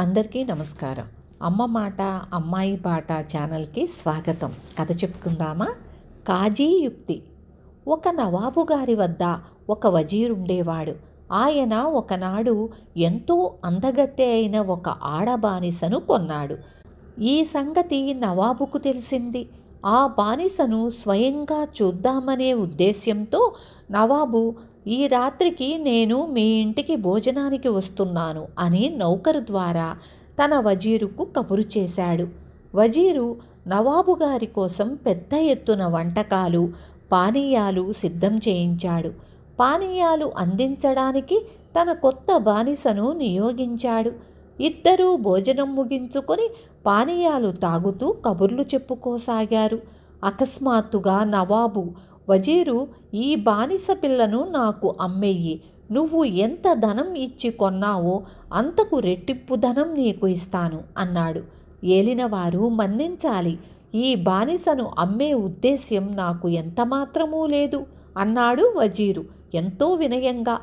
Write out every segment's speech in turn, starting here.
అందరికీ నమస్కారం. అమ్మ మాట అమ్మాయి పాట ఛానల్కి స్వాగతం. కథ చెప్పుకుందామా? కాజీ యుక్తి. ఒక నవాబు గారి వద్ద ఒక వజీరుండేవాడు. ఆయన ఒకనాడు ఎంతో అందగత్తె అయిన ఒక ఆడబానిసను కొన్నాడు. ఈ సంగతి నవాబుకు తెలిసింది. ఆ బానిసను స్వయంగా చూద్దామనే ఉద్దేశ్యంతో నవాబు, ఈ రాత్రికి నేను మీ ఇంటికి భోజనానికి వస్తున్నాను అని నౌకరు ద్వారా తన వజీరుకు కబురు చేశాడు. వజీరు నవాబు గారి కోసం పెద్ద ఎత్తున వంటకాలు, పానీయాలు సిద్ధం చేయించాడు. పానీయాలు అందించడానికి తన కొత్త బానిసను నియోగించాడు. ఇద్దరూ భోజనం ముగించుకొని పానీయాలు తాగుతూ కబుర్లు చెప్పుకోసాగారు. అకస్మాత్తుగా నవాబు, వజీరు, ఈ బానిస పిల్లను నాకు అమ్మేయి. నువ్వు ఎంత ధనం ఇచ్చి కొన్నావో అంతకు రెట్టింపు ధనం నీకు ఇస్తాను అన్నాడు. ఏలినవారు మన్నించాలి, ఈ బానిసను అమ్మే ఉద్దేశ్యం నాకు ఎంతమాత్రమూ లేదు అన్నాడు వజీరు ఎంతో వినయంగా.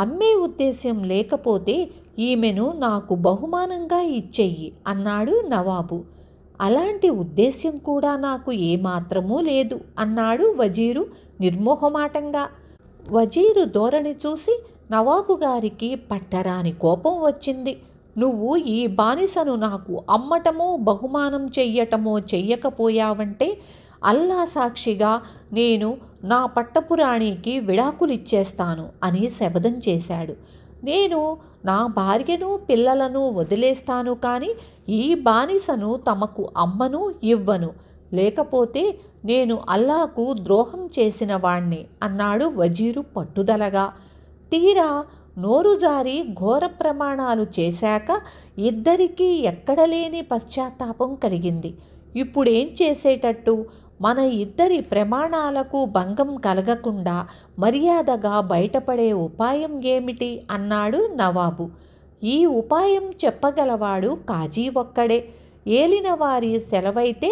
అమ్మే ఉద్దేశ్యం లేకపోతే ఈమెను నాకు బహుమానంగా ఇచ్చెయ్యి అన్నాడు నవాబు. అలాంటి ఉద్దేశ్యం కూడా నాకు ఏమాత్రమూ లేదు అన్నాడు వజీరు నిర్మోహమాటంగా. వజీరు ధోరణి చూసి నవాబు గారికి పట్టరాని కోపం వచ్చింది. నువ్వు ఈ బానిసను నాకు అమ్మటమో బహుమానం చెయ్యటమో చెయ్యకపోయావంటే అల్లా సాక్షిగా నేను నా పట్టపురాణికి విడాకులిచ్చేస్తాను అని శపథం చేశాడు. నేను నా భార్యను పిల్లలను వదిలేస్తాను, కానీ ఈ బానిసను తమకు అమ్మను ఇవ్వను, లేకపోతే నేను అల్లాకు ద్రోహం చేసిన వాణ్ణి అన్నాడు వజీరు పట్టుదలగా. తీరా నోరు జారి ఘోర ప్రమాణాలు చేశాక ఇద్దరికీ ఎక్కడలేని పశ్చాత్తాపం కలిగింది. ఇప్పుడేం చేసేటట్టు? మన ఇద్దరి ప్రమాణాలకు భంగం కలగకుండా మర్యాదగా బయటపడే ఉపాయం ఏమిటి అన్నాడు నవాబు. ఈ ఉపాయం చెప్పగలవాడు కాజీ ఒక్కడే. ఏలినవారి సెలవైతే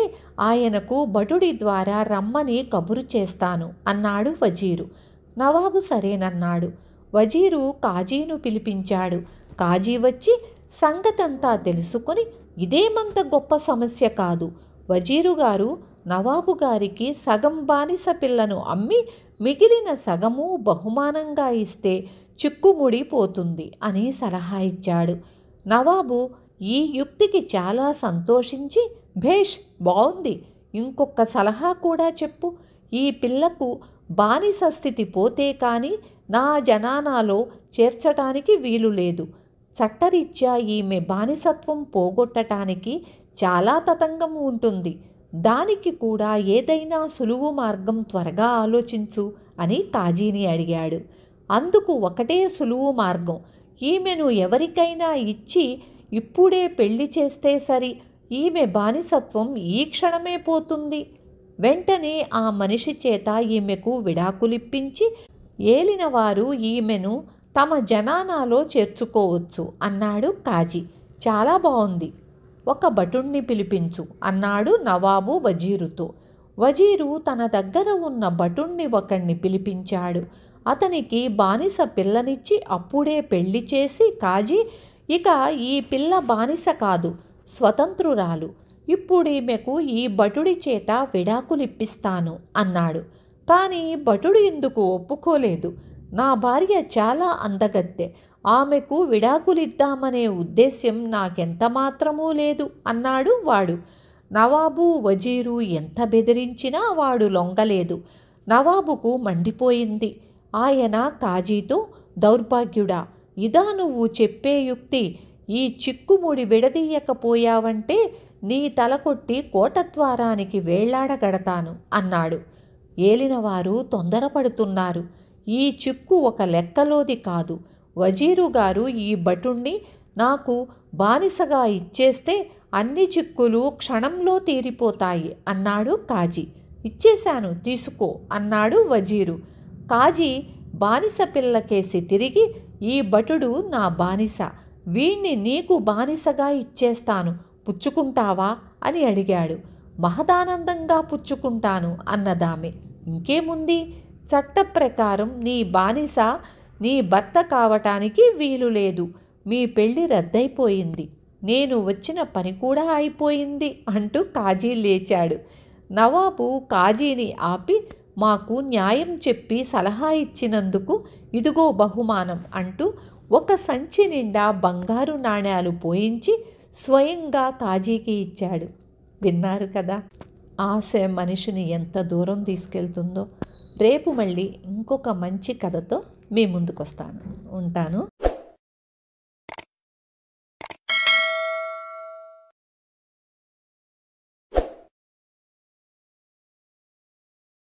ఆయనకు భటుడి ద్వారా రమ్మని కబురు చేస్తాను అన్నాడు వజీరు. నవాబు సరేనన్నాడు. వజీరు కాజీను పిలిపించాడు. కాజీ వచ్చి సంగతంతా తెలుసుకొని, ఇదేమంత గొప్ప సమస్య కాదు, వజీరు గారు నవాబు గారికి సగం బానిస పిల్లను అమ్మి మిగిలిన సగము బహుమానంగా ఇస్తే చిక్కుముడిపోతుంది అని సలహా ఇచ్చాడు. నవాబు ఈ యుక్తికి చాలా సంతోషించి, భేష్, బావుంది, ఇంకొక సలహా కూడా చెప్పు. ఈ పిల్లకు బానిస స్థితి పోతే కానీ నా జనానాలో చేర్చటానికి వీలు లేదు. చట్టరీత్యా ఈమె బానిసత్వం పోగొట్టడానికి చాలా తతంగం ఉంటుంది. దానికి కూడా ఏదైనా సులువు మార్గం త్వరగా ఆలోచించు అని కాజీని అడిగాడు. అందుకు ఒకటే సులువు మార్గం, ఈమెను ఎవరికైనా ఇచ్చి ఇప్పుడే పెళ్లి చేస్తే సరి. ఈమె బానిసత్వం ఈ క్షణమే పోతుంది. వెంటనే ఆ మనిషి చేత ఈమెకు విడాకులిప్పించి ఏలినవారు ఈమెను తమ జనానాలో చేర్చుకోవచ్చు అన్నాడు కాజీ. చాలా బాగుంది, ఒక భటుణ్ణి పిలిపించు అన్నాడు నవాబు వజీరుతో. వజీరు తన దగ్గర ఉన్న భటుణ్ణి ఒకణ్ణి పిలిపించాడు. అతనికి బానిస పిల్లనిచ్చి అప్పుడే పెళ్లి చేసి కాజీ, ఇక ఈ పిల్ల బానిస కాదు, స్వతంత్రురాలు. ఇప్పుడీమెకు ఈ భటుడి చేత విడాకులిప్పిస్తాను అన్నాడు. కానీ భటుడు ఎందుకు ఒప్పుకోలేదు. నా భార్య చాలా అందగత్తె, ఆమెకు విడాకులిద్దామనే ఉద్దేశ్యం నాకెంత మాత్రమూ లేదు అన్నాడు వాడు. నవాబు వజీరు ఎంత బెదిరించినా వాడు లొంగలేదు. నవాబుకు మండిపోయింది. ఆయన కాజీతో, దౌర్భాగ్యుడా, ఇదా నువ్వు చెప్పే యుక్తి? ఈ చిక్కుముడి విడదీయకపోయావంటే నీ తల కొట్టి కోటద్వారానికి వేళ్లాడగడతాను అన్నాడు. ఏలినవారు తొందరపడుతున్నారు. ఈ చిక్కు ఒక లెక్కలోది కాదు. వజీరు గారు ఈ భటుణ్ణి నాకు బానిసగా ఇచ్చేస్తే అన్ని చిక్కులు క్షణంలో తీరిపోతాయి అన్నాడు కాజీ. ఇచ్చేశాను, తీసుకో అన్నాడు వజీరు. కాజీ బానిస పిల్లకేసి తిరిగి, ఈ భటుడు నా బానిస, వీణ్ణి నీకు బానిసగా ఇచ్చేస్తాను, పుచ్చుకుంటావా అని అడిగాడు. మహదానందంగా పుచ్చుకుంటాను అన్నదామె. ఇంకేముంది, చట్ట ప్రకారం నీ బానిస నీ భర్త కావటానికి వీలు లేదు, మీ పెళ్లి రద్దయిపోయింది. నేను వచ్చిన పని కూడా అయిపోయింది అంటూ కాజీ లేచాడు. నవాబు కాజీని ఆపి, మాకు న్యాయం చెప్పి సలహా ఇచ్చినందుకు ఇదిగో బహుమానం అంటూ ఒక సంచి నిండా బంగారు నాణేలు పోయించి స్వయంగా కాజీకి ఇచ్చాడు. విన్నారు కదా, ఆశ మనిషిని ఎంత దూరం తీసుకెళ్తుందో. రేపు మళ్ళీ ఇంకొక మంచి కథతో మీ ముందుకు వస్తాను. ఉంటాను.